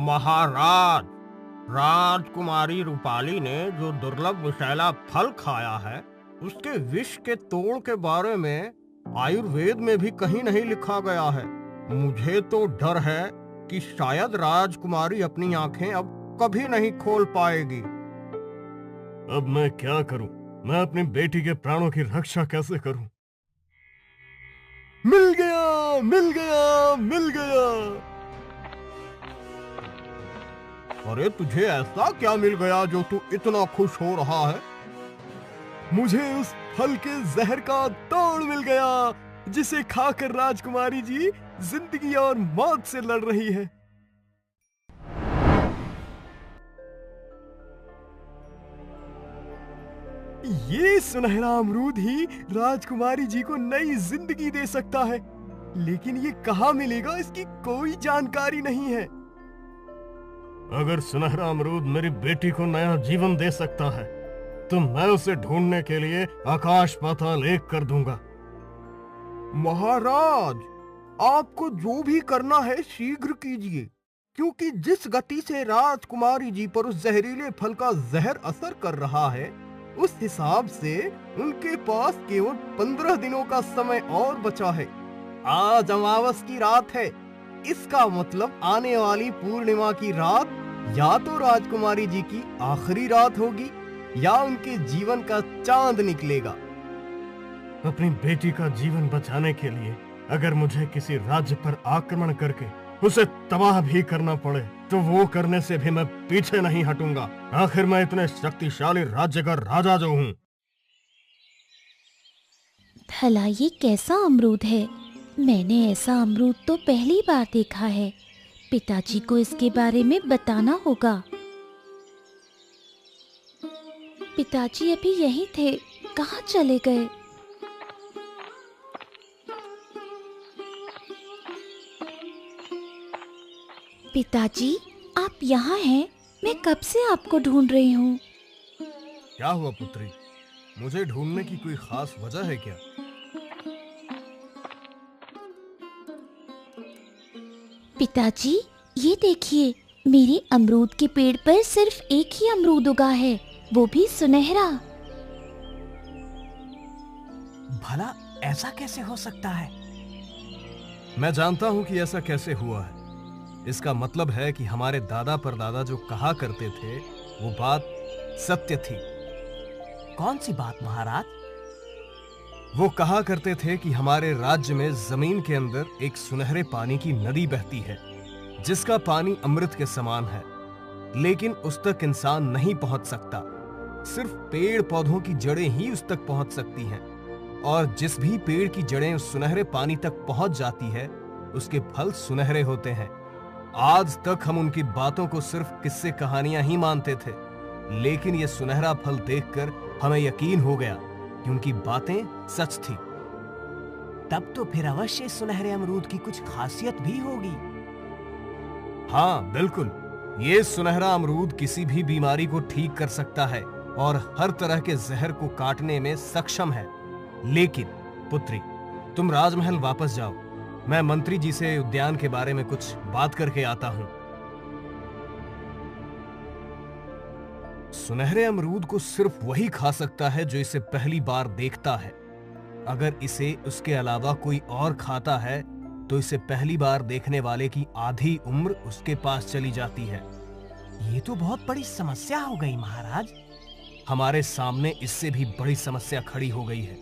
महाराज, राजकुमारी रूपाली ने जो दुर्लभ विषैला फल खाया है, उसके विष के तोड़ के बारे में आयुर्वेद में भी कहीं नहीं लिखा गया है। मुझे तो डर है कि शायद राजकुमारी अपनी आंखें अब कभी नहीं खोल पाएगी। अब मैं क्या करूं? मैं अपनी बेटी के प्राणों की रक्षा कैसे करूं? मिल गया, मिल गया, मिल गया। अरे तुझे ऐसा क्या मिल गया जो तू इतना खुश हो रहा है? मुझे उस फल के जहर का तोड़ मिल गया, जिसे खाकर राजकुमारी जी जिंदगी और मौत से लड़ रही है। ये सुनहरा अमरूद ही राजकुमारी जी को नई जिंदगी दे सकता है, लेकिन ये कहाँ मिलेगा इसकी कोई जानकारी नहीं है। अगर सुनहरा अमरूद मेरी बेटी को नया जीवन दे सकता है, तो मैं उसे ढूंढने के लिए आकाश पाताल एक कर दूंगा। महाराज, आपको जो भी करना है शीघ्र कीजिए, क्योंकि जिस गति से राजकुमारी जी पर उस जहरीले फल का जहर असर कर रहा है, उस हिसाब से उनके पास केवल 15 दिनों का समय और बचा है। आज अमावस की रात है, इसका मतलब आने वाली पूर्णिमा की रात या तो राजकुमारी जी की आखिरी रात होगी या उनके जीवन का चांद निकलेगा। अपनी बेटी का जीवन बचाने के लिए अगर मुझे किसी राज्य पर आक्रमण करके उसे तबाह भी करना पड़े, तो वो करने से भी मैं पीछे नहीं हटूंगा। आखिर मैं इतने शक्तिशाली राज्य का राजा जो हूँ। भला ये कैसा अमरूद है? मैंने ऐसा अमरूद तो पहली बार देखा है। पिताजी को इसके बारे में बताना होगा। पिताजी अभी यहीं थे, कहाँ चले गए? पिताजी, आप यहाँ हैं? मैं कब से आपको ढूंढ रही हूँ। क्या हुआ पुत्री? मुझे ढूंढने की कोई खास वजह है क्या? पिताजी, ये देखिए, मेरे अमरूद के पेड़ पर सिर्फ एक ही अमरूद उगा है, वो भी सुनहरा। भला ऐसा कैसे हो सकता है? मैं जानता हूँ कि ऐसा कैसे हुआ है। इसका मतलब है कि हमारे दादा परदादा जो कहा करते थे, वो बात सत्य थी। कौन सी बात महाराज? वो कहा करते थे कि हमारे राज्य में जमीन के अंदर एक सुनहरे पानी की नदी बहती है, जिसका पानी अमृत के समान है, लेकिन उस तक इंसान नहीं पहुंच सकता। सिर्फ पेड़ पौधों की जड़ें ही उस तक पहुंच सकती हैं, और जिस भी पेड़ की जड़ें उस सुनहरे पानी तक पहुंच जाती है, उसके फल सुनहरे होते हैं। आज तक हम उनकी बातों को सिर्फ किस्से कहानियां ही मानते थे, लेकिन ये सुनहरा फल देखकर हमें यकीन हो गया कि उनकी बातें सच थी। तब तो फिर अवश्य सुनहरे अमरूद की कुछ खासियत भी होगी। हाँ बिल्कुल, ये सुनहरा अमरूद किसी भी बीमारी को ठीक कर सकता है और हर तरह के जहर को काटने में सक्षम है। लेकिन पुत्री, तुम राजमहल वापस जाओ, मैं मंत्री जी से उद्यान के बारे में कुछ बात करके आता हूं। सुनहरे अमरूद को सिर्फ वही खा सकता है जो इसे पहली बार देखता है। अगर इसे उसके अलावा कोई और खाता है, तो इसे पहली बार देखने वाले की आधी उम्र उसके पास चली जाती है। ये तो बहुत बड़ी समस्या हो गई महाराज। हमारे सामने इससे भी बड़ी समस्या खड़ी हो गई है।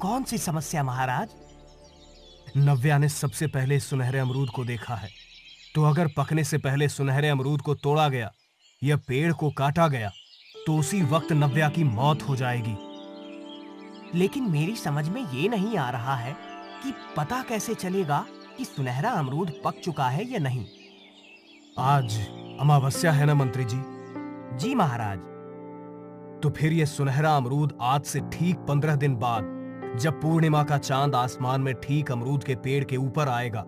कौन सी समस्या महाराज? नव्या ने सबसे पहले सुनहरे अमरूद को देखा है, तो अगर पकने से पहले सुनहरे अमरूद को तोड़ा गया या पेड़ को काटा गया, तो उसी वक्त नव्या की मौत हो जाएगी। लेकिन मेरी समझ में ये नहीं आ रहा है कि पता कैसे चलेगा कि सुनहरा अमरूद पक चुका है या नहीं। आज अमावस्या है ना मंत्री जी? जी महाराज। तो फिर यह सुनहरा अमरूद आज से ठीक 15 दिन बाद, जब पूर्णिमा का चांद आसमान में ठीक अमरूद के पेड़ के ऊपर आएगा,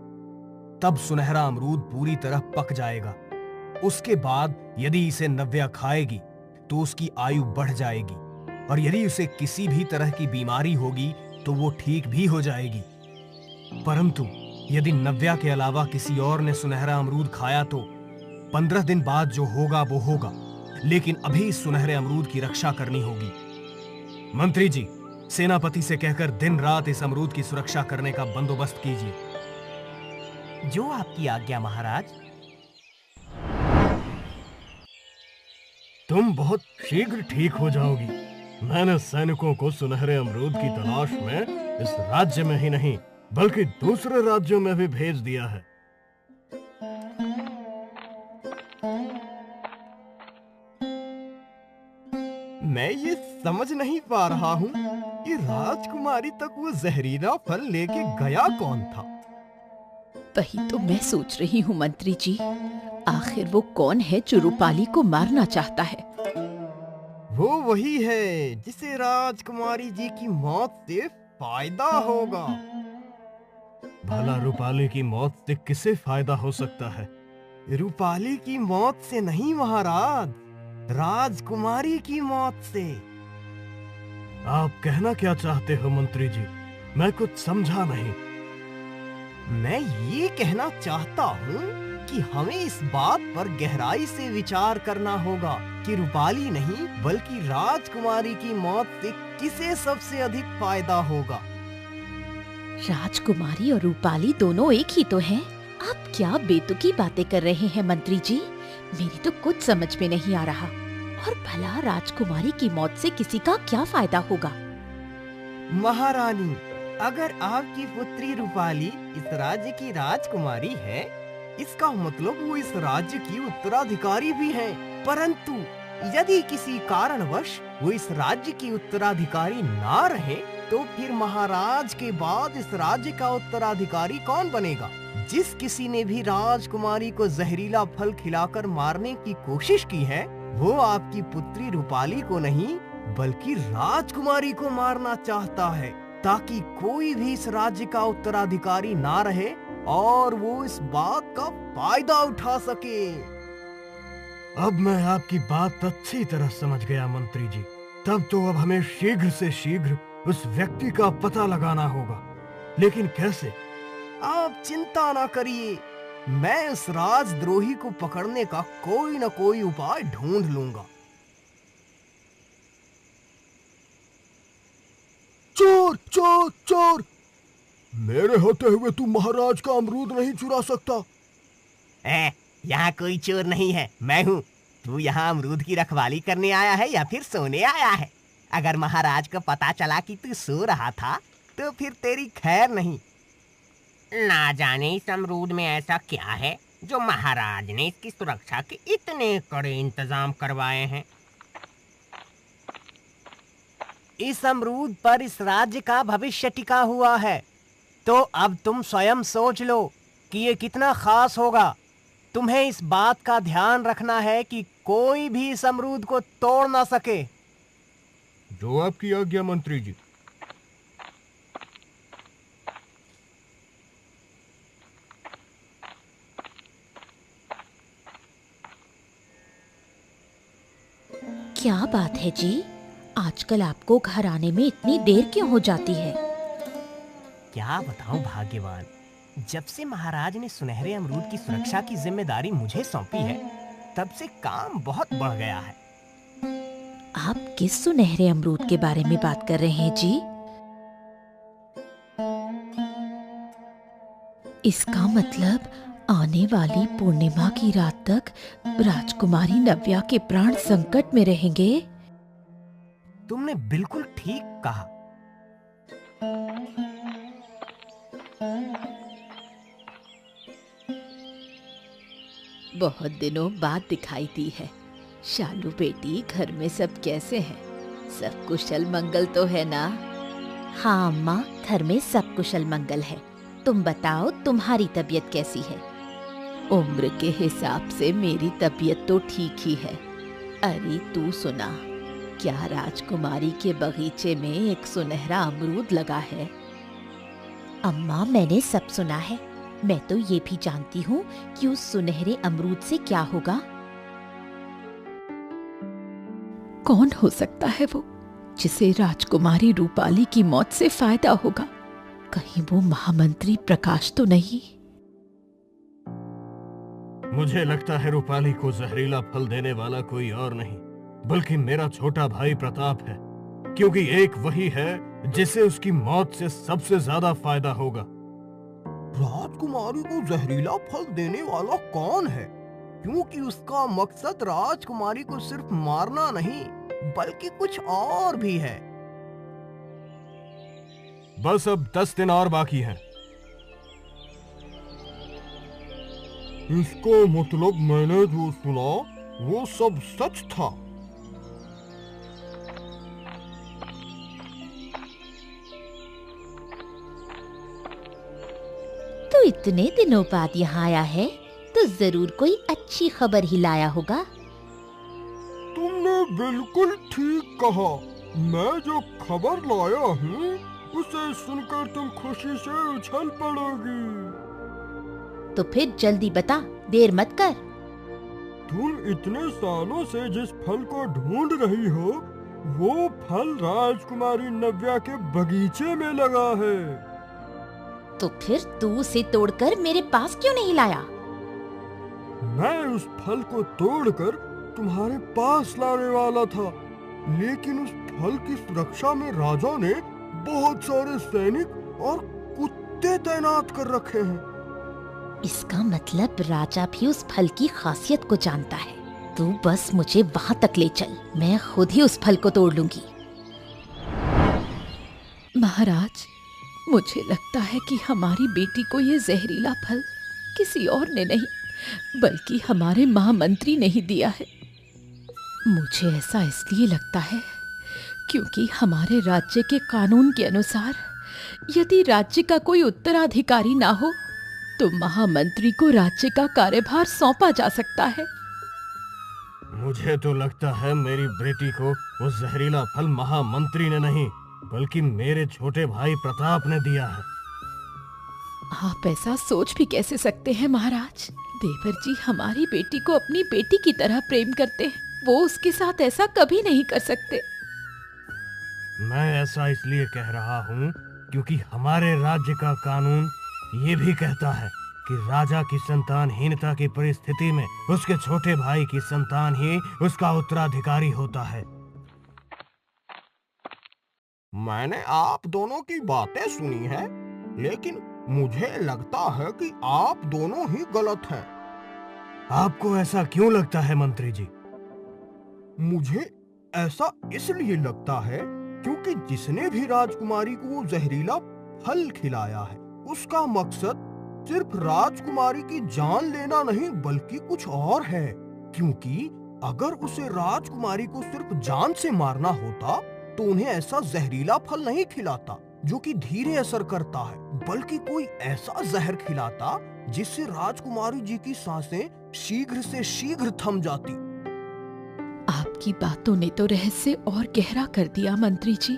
तब सुनहरा अमरूद पूरी तरह पक जाएगा। उसके बाद यदि इसे नव्या खाएगी, तो उसकी आयु बढ़ जाएगी, और यदि उसे किसी भी तरह की बीमारी होगी, तो वो ठीक भी हो जाएगी। परंतु यदि नव्या के अलावा किसी और ने सुनहरा अमरूद खाया तो 15 दिन बाद जो होगा वो होगा, लेकिन अभी इस सुनहरे अमरूद की रक्षा करनी होगी। मंत्री जी, सेनापति से कहकर दिन रात इस अमरूद की सुरक्षा करने का बंदोबस्त कीजिए। जो आपकी आज्ञा महाराज। तुम बहुत शीघ्र ठीक हो जाओगी। मैंने सैनिकों को सुनहरे अमरूद की तलाश में इस राज्य में ही नहीं बल्कि दूसरे राज्यों में भी भेज दिया है। मैं ये समझ नहीं पा रहा हूँ कि राजकुमारी तक वो जहरीला फल लेके गया कौन था। वही तो मैं सोच रही हूँ मंत्री जी, आखिर वो कौन है जो रूपाली को मारना चाहता है? वो वही है जिसे राजकुमारी जी की मौत से फायदा होगा। भला रूपाली की मौत से किसे फायदा हो सकता है? रूपाली की मौत से नहीं महाराज, राजकुमारी की मौत से। आप कहना क्या चाहते हो मंत्री जी? मैं कुछ समझा नहीं। मैं ये कहना चाहता हूँ कि हमें इस बात पर गहराई से विचार करना होगा कि रूपाली नहीं बल्कि राजकुमारी की मौत से किसे सबसे अधिक फायदा होगा। राजकुमारी और रूपाली दोनों एक ही तो हैं। आप क्या बेतुकी बातें कर रहे हैं मंत्री जी? मेरी तो कुछ समझ में नहीं आ रहा। और भला राजकुमारी की मौत से किसी का क्या फायदा होगा? महारानी, अगर आपकी पुत्री रूपाली इस राज्य की राजकुमारी है, इसका मतलब वो इस राज्य की उत्तराधिकारी भी है। परंतु यदि किसी कारणवश वो इस राज्य की उत्तराधिकारी ना रहे, तो फिर महाराज के बाद इस राज्य का उत्तराधिकारी कौन बनेगा? जिस किसी ने भी राजकुमारी को जहरीला फल खिलाकर मारने की कोशिश की है, वो आपकी पुत्री रूपाली को नहीं बल्कि राजकुमारी को मारना चाहता है, ताकि कोई भी इस राज्य का उत्तराधिकारी ना रहे और वो इस बात का फायदा उठा सके। अब मैं आपकी बात अच्छी तरह समझ गया मंत्री जी। तब तो अब हमें शीघ्र से शीघ्र उस व्यक्ति का पता लगाना होगा। लेकिन कैसे? आप चिंता ना करिए, मैं उस राजद्रोही को पकड़ने का कोई न कोई उपाय ढूंढ लूंगा। चोर चोर चोर! मेरे होते हुए तू महाराज का अमरूद नहीं चुरा सकता। यहाँ कोई चोर नहीं है, मैं हूँ। तू यहाँ अमरूद की रखवाली करने आया है या फिर सोने आया है? अगर महाराज को पता चला कि तू सो रहा था तो फिर तेरी खैर नहीं। ना जाने इस अमरूद में ऐसा क्या है जो महाराज ने इसकी सुरक्षा के इतने कड़े इंतजाम करवाए हैं। इस अमरूद पर इस राज्य का भविष्य टिका हुआ है, तो अब तुम स्वयं सोच लो कि ये कितना खास होगा। तुम्हें इस बात का ध्यान रखना है कि कोई भी इस अमरूद को तोड़ ना सके। जो आपकी आज्ञा मंत्री जी। क्या बात है जी, आजकल आपको घर आने में इतनी देर क्यों हो जाती है? क्या बताऊं भाग्यवान, जब से महाराज ने सुनहरे अमरूद की सुरक्षा की जिम्मेदारी मुझे सौंपी है, तब से काम बहुत बढ़ गया है। आप किस सुनहरे अमरूद के बारे में बात कर रहे हैं जी? इसका मतलब आने वाली पूर्णिमा की रात तक राजकुमारी नव्या के प्राण संकट में रहेंगे। तुमने बिल्कुल ठीक कहा। बहुत दिनों बाद दिखाई दी है। शालू बेटी, घर में सब कैसे हैं? सब कुशल मंगल तो है ना? हाँ अम्मा, घर में सब कुशल मंगल है। तुम बताओ, तुम्हारी तबीयत कैसी है? उम्र के हिसाब से मेरी तबीयत तो ठीक ही है। अरे तू सुना, क्या राजकुमारी के बगीचे में एक सुनहरा अमरूद लगा है? अम्मा, मैंने सब सुना है। मैं तो ये भी जानती हूँ कि उस सुनहरे अमरूद से क्या होगा। कौन हो सकता है वो जिसे राजकुमारी रूपाली की मौत से फायदा होगा? कहीं वो महामंत्री प्रकाश तो नहीं? मुझे लगता है रूपाली को जहरीला फल देने वाला कोई और नहीं बल्कि मेरा छोटा भाई प्रताप है, क्योंकि एक वही है जिसे उसकी मौत से सबसे ज्यादा फायदा होगा। राजकुमारी को जहरीला फल देने वाला कौन है? क्योंकि उसका मकसद राजकुमारी को सिर्फ मारना नहीं बल्कि कुछ और भी है। बस अब 10 दिन और बाकी हैं। इसका मतलब मैंने जो सुना वो सब सच था। तो इतने दिनों बाद यहाँ आया है तो जरूर कोई अच्छी खबर ही लाया होगा। तुमने बिल्कुल ठीक कहा। मैं जो खबर लाया हूँ उसे सुनकर तुम खुशी से उछल पड़ोगी। तो फिर जल्दी बता, देर मत कर। तुम इतने सालों से जिस फल को ढूंढ रही हो वो फल राजकुमारी नव्या के बगीचे में लगा है। तो फिर तू उसे तोड़कर मेरे पास क्यों नहीं लाया? मैं उस फल को तोड़कर तुम्हारे पास लाने वाला था, लेकिन उस फल की सुरक्षा में राजा ने बहुत सारे सैनिक और कुत्ते तैनात कर रखे हैं। इसका मतलब राजा भी उस फल की खासियत को जानता है। तू बस मुझे वहां तक ले चल, मैं खुद ही उस फल को तोड़ लूंगी। महाराज, मुझे लगता है कि हमारी बेटी को ये जहरीला फल किसी और ने नहीं बल्कि हमारे महामंत्री ने ही दिया है। मुझे ऐसा इसलिए लगता है क्योंकि हमारे राज्य के कानून के अनुसार यदि राज्य का कोई उत्तराधिकारी ना हो तो महामंत्री को राज्य का कार्यभार सौंपा जा सकता है। मुझे तो लगता है मेरी बेटी को वो जहरीला फल महामंत्री ने नहीं बल्कि मेरे छोटे भाई प्रताप ने दिया है। आप ऐसा सोच भी कैसे सकते हैं महाराज? देवर जी हमारी बेटी को अपनी बेटी की तरह प्रेम करते हैं, वो उसके साथ ऐसा कभी नहीं कर सकते। मैं ऐसा इसलिए कह रहा हूँ क्योंकि हमारे राज्य का कानून ये भी कहता है कि राजा की संतानहीनता की परिस्थिति में उसके छोटे भाई की संतान ही उसका उत्तराधिकारी होता है। मैंने आप दोनों की बातें सुनी हैं, लेकिन मुझे लगता है कि आप दोनों ही गलत हैं। आपको ऐसा क्यों लगता है मंत्री जी? मुझे ऐसा इसलिए लगता है क्योंकि जिसने भी राजकुमारी को वो जहरीला फल खिलाया है उसका मकसद सिर्फ राजकुमारी की जान लेना नहीं बल्कि कुछ और है। क्योंकि अगर उसे राजकुमारी को सिर्फ जान से मारना होता तो उन्हें ऐसा जहरीला फल नहीं खिलाता जो कि धीरे असर करता है, बल्कि कोई ऐसा जहर खिलाता जिससे राजकुमारी जी की सांसें शीघ्र से शीघ्र थम जाती। आपकी बातों ने तो रहस्य और गहरा कर दिया मंत्री जी।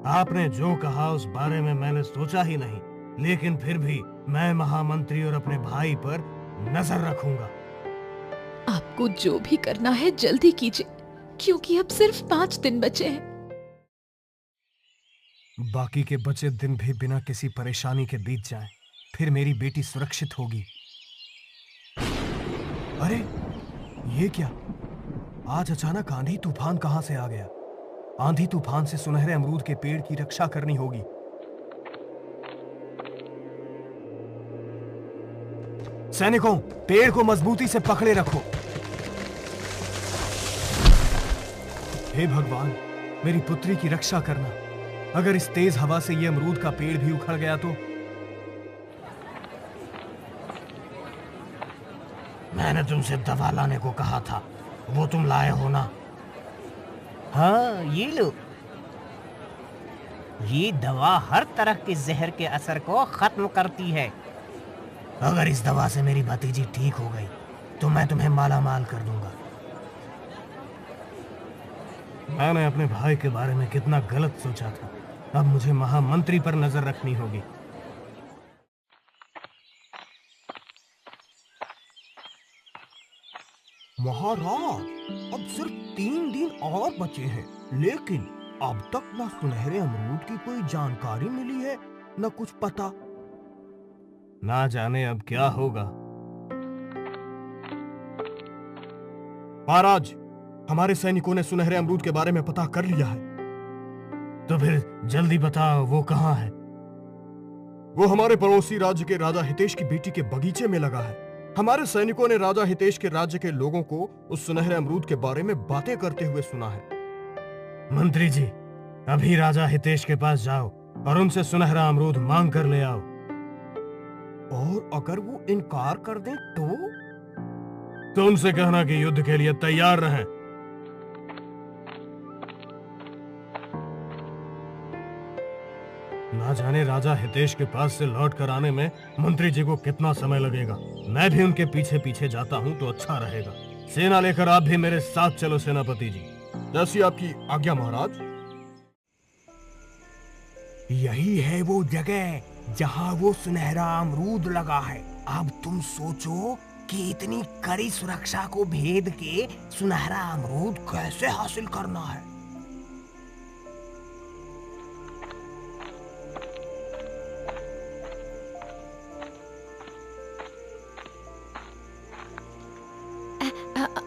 आपने जो कहा उस बारे में मैंने सोचा ही नहीं, लेकिन फिर भी मैं महामंत्री और अपने भाई पर नजर रखूंगा। आपको जो भी करना है जल्दी कीजिए, क्योंकि अब सिर्फ 5 दिन बचे हैं। बाकी के बचे दिन भी बिना किसी परेशानी के बीत जाएं, फिर मेरी बेटी सुरक्षित होगी। अरे ये क्या? आज अचानक आंधी तूफान कहां से आ गया? आंधी तूफान से सुनहरे अमरूद के पेड़ की रक्षा करनी होगी। सैनिकों, पेड़ को मजबूती से पकड़े रखो। हे भगवान, मेरी पुत्री की रक्षा करना। अगर इस तेज हवा से ये अमरूद का पेड़ भी उखड़ गया तो? मैंने तुमसे दवा लाने को कहा था, वो तुम लाए हो ना? हाँ, ये लो। ये दवा हर तरह के जहर के असर को खत्म करती है। अगर इस दवा से मेरी भतीजी ठीक हो गई तो मैं तुम्हें माला माल कर दूंगा। मैंने अपने भाई के बारे में कितना गलत सोचा था। अब मुझे महामंत्री पर नजर रखनी होगी। महाराज, अब सिर्फ 3 दिन और बचे हैं, लेकिन अब तक ना सुनहरे अमरूद की कोई जानकारी मिली है न कुछ पता। ना जाने अब क्या होगा। महाराज, हमारे सैनिकों ने सुनहरे अमरूद के बारे में पता कर लिया है। तो फिर जल्दी बताओ, वो कहाँ है? वो हमारे पड़ोसी राज्य के राजा हितेश की बेटी के बगीचे में लगा है। हमारे सैनिकों ने राजा हितेश के राज्य के लोगों को उस सुनहरे अमरूद के बारे में बातें करते हुए सुना है। मंत्री जी, अभी राजा हितेश के पास जाओ और उनसे सुनहरा अमरूद मांग कर ले आओ। और अगर वो इनकार कर दें तो उनसे कहना कि युद्ध के लिए तैयार रहें। ना जाने राजा हितेश के पास से लौट कर आने में मंत्री जी को कितना समय लगेगा। मैं भी उनके पीछे पीछे जाता हूं तो अच्छा रहेगा। सेना लेकर आप भी मेरे साथ चलो सेनापति जी। जैसी आपकी आज्ञा महाराज। यही है वो जगह जहां वो सुनहरा अमरूद लगा है। अब तुम सोचो कि इतनी कड़ी सुरक्षा को भेद के सुनहरा अमरूद कैसे हासिल करना है।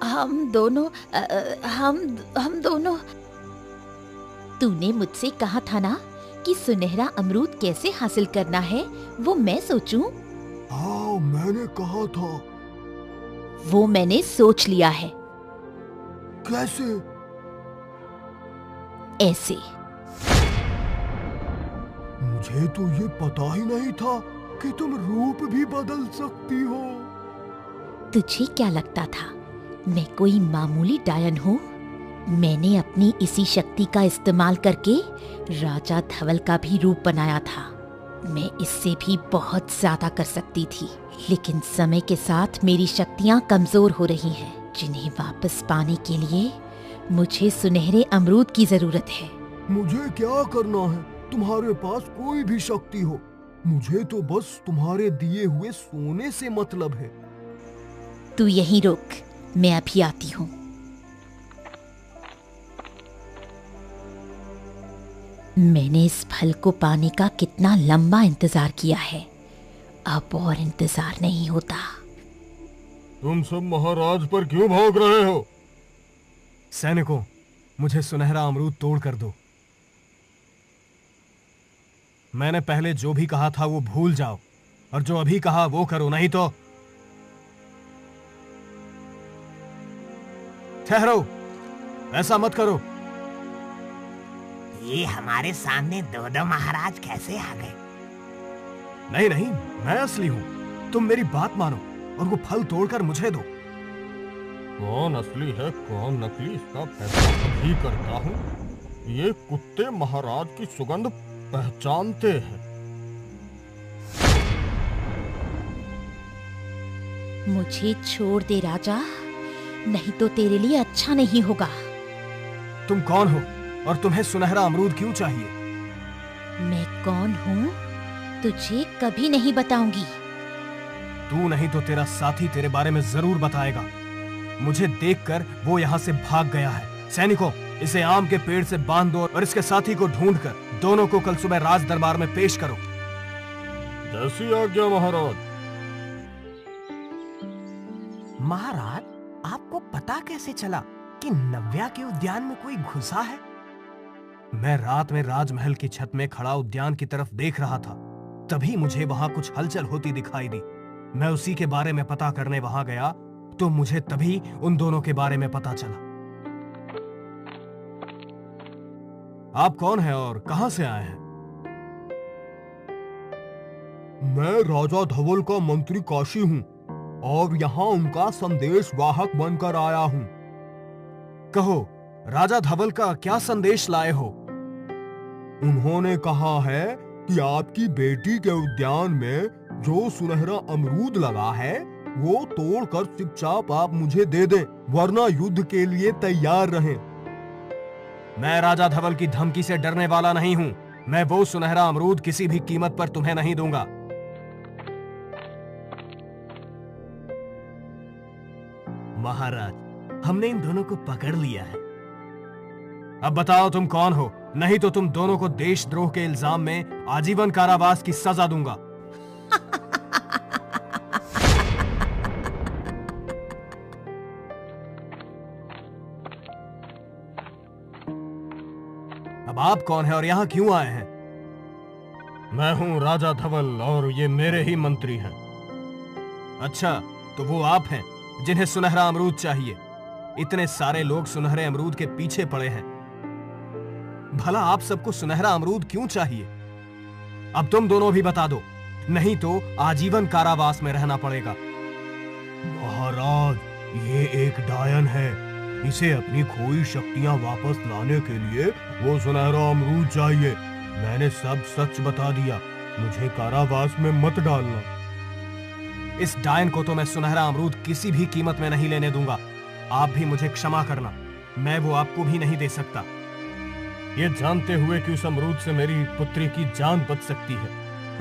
हम दोनों। तूने मुझसे कहा था ना कि सुनहरा अमरूद कैसे हासिल करना है, वो मैं सोचूं? हाँ, मैंने कहा था। वो मैंने सोच लिया है। कैसे? ऐसे। मुझे तो ये पता ही नहीं था कि तुम रूप भी बदल सकती हो। तुझे क्या लगता था मैं कोई मामूली डायन हूँ? मैंने अपनी इसी शक्ति का इस्तेमाल करके राजा धवल का भी रूप बनाया था। मैं इससे भी बहुत ज्यादा कर सकती थी, लेकिन समय के साथ मेरी शक्तियाँ कमजोर हो रही हैं, जिन्हें वापस पाने के लिए मुझे सुनहरे अमरूद की जरूरत है। मुझे क्या करना है? तुम्हारे पास कोई भी शक्ति हो, मुझे तो बस तुम्हारे दिए हुए सोने से मतलब है। तू यहीं रुक, मैं अभी आती हूँ। मैंने इस फल को पाने का कितना लंबा इंतजार किया है, अब और इंतजार नहीं होता। तुम सब महाराज पर क्यों भौंक रहे हो? सैनिकों, मुझे सुनहरा अमरूद तोड़ कर दो। मैंने पहले जो भी कहा था वो भूल जाओ, और जो अभी कहा वो करो, नहीं तो ठहरो, ऐसा मत करो। ये हमारे सामने दो महाराज कैसे आ गए? नहीं नहीं, मैं असली हूं। तुम मेरी बात मानो और वो फल तोड़कर मुझे दो। कौन असली है कौन नकली, इसका फैसला भी करता हूँ। ये कुत्ते महाराज की सुगंध पहचानते हैं। मुझे छोड़ दे राजा, नहीं तो तेरे लिए अच्छा नहीं होगा। तुम कौन हो और तुम्हें सुनहरा अमरूद क्यों चाहिए? मैं कौन हूँ तुझे कभी नहीं बताऊंगी। तू नहीं तो तेरा साथी तेरे बारे में जरूर बताएगा। मुझे देखकर वो यहाँ से भाग गया है। सैनिकों, इसे आम के पेड़ से बांध दो और इसके साथी को ढूंढकर दोनों को कल सुबह राज दरबार में पेश करो। जैसी आज्ञा महाराज। महाराज, आपको पता कैसे चला कि नव्या के उद्यान में कोई घुसा है? मैं रात में राजमहल की छत में खड़ा उद्यान की तरफ देख रहा था, तभी मुझे वहां कुछ हलचल होती दिखाई दी। मैं उसी के बारे में पता करने वहां गया तो मुझे तभी उन दोनों के बारे में पता चला। आप कौन हैं और कहां से आए हैं? मैं राजा धवल का मंत्री काशी हूँ और यहाँ उनका संदेश वाहक बनकर आया हूँ। कहो, राजा धवल का क्या संदेश लाए हो? उन्होंने कहा है कि आपकी बेटी के उद्यान में जो सुनहरा अमरूद लगा है वो तोड़कर चुपचाप आप मुझे दे दें, वरना युद्ध के लिए तैयार रहें। मैं राजा धवल की धमकी से डरने वाला नहीं हूं। मैं वो सुनहरा अमरूद किसी भी कीमत पर तुम्हें नहीं दूंगा। महाराज, हमने इन दोनों को पकड़ लिया है। अब बताओ तुम कौन हो, नहीं तो तुम दोनों को देशद्रोह के इल्जाम में आजीवन कारावास की सजा दूंगा। अब आप कौन है और यहाँ क्यों आए हैं? मैं हूं राजा धवल और ये मेरे ही मंत्री हैं। अच्छा, तो वो आप हैं जिन्हें सुनहरा अमरूद चाहिए। इतने सारे लोग सुनहरे अमरूद के पीछे पड़े हैं। भला आप सबको सुनहरा अमरूद क्यों चाहिए? अब तुम दोनों भी बता दो, नहीं तो आजीवन कारावास में रहना पड़ेगा। महाराज, ये एक डायन है। इसे अपनी खोई शक्तियां वापस लाने के लिए वो सुनहरा अमरूद चाहिए। मैंने सब सच बता दिया, मुझे कारावास में मत डालना। इस डायन को तो मैं सुनहरा अमरूद किसी भी कीमत में नहीं लेने दूंगा। आप भी मुझे क्षमा करना, मैं वो आपको भी नहीं दे सकता। ये जानते हुए कि उस अमरूद से मेरी पुत्री की जान बच सकती है,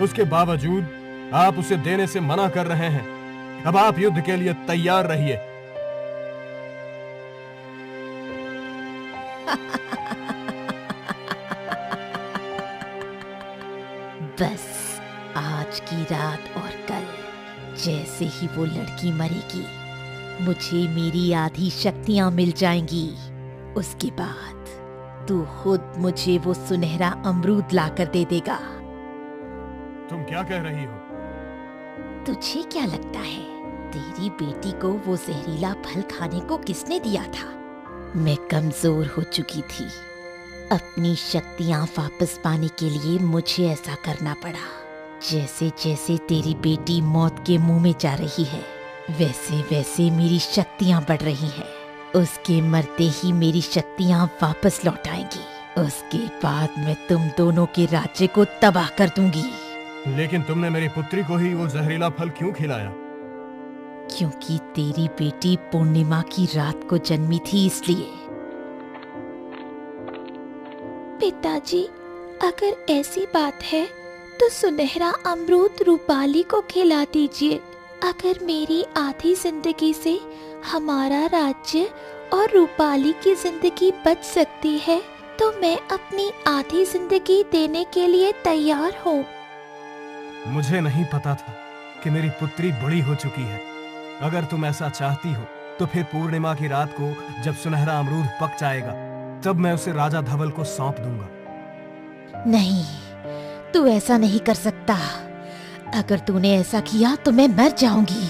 उसके बावजूद आप उसे देने से मना कर रहे हैं। अब आप युद्ध के लिए तैयार रहिए। बस आज की रात और कल जैसे ही वो लड़की मरेगी, मुझे मेरी आधी शक्तियां मिल जाएंगी। उसके बाद तू खुद मुझे वो सुनहरा अमरूद लाकर दे देगा। तुम क्या कह रही हो? तुझे क्या लगता है तेरी बेटी को वो जहरीला फल खाने को किसने दिया था? मैं कमजोर हो चुकी थी। अपनी शक्तियां वापस पाने के लिए मुझे ऐसा करना पड़ा। जैसे जैसे तेरी बेटी मौत के मुंह में जा रही है, वैसे वैसे मेरी शक्तियां बढ़ रही हैं। उसके मरते ही मेरी शक्तियां वापस लौट आएंगी। उसके बाद मैं तुम दोनों के राज्य को तबाह कर दूंगी। लेकिन तुमने मेरी पुत्री को ही वो जहरीला फल क्यों खिलाया? क्योंकि तेरी बेटी पूर्णिमा की रात को जन्मी थी, इसलिए। पिताजी, अगर ऐसी बात है तो सुनहरा अमरूद रूपाली को खिला दीजिए। अगर मेरी आधी जिंदगी से हमारा राज्य और रूपाली की जिंदगी बच सकती है तो मैं अपनी आधी जिंदगी देने के लिए तैयार हूँ। मुझे नहीं पता था कि मेरी पुत्री बड़ी हो चुकी है। अगर तुम ऐसा चाहती हो तो फिर पूर्णिमा की रात को जब सुनहरा अमरूद पक जाएगा तब मैं उसे राजा धवल को सौंप दूंगा। नहीं, तू ऐसा नहीं कर सकता। अगर तूने ऐसा किया तो मैं मर जाऊंगी।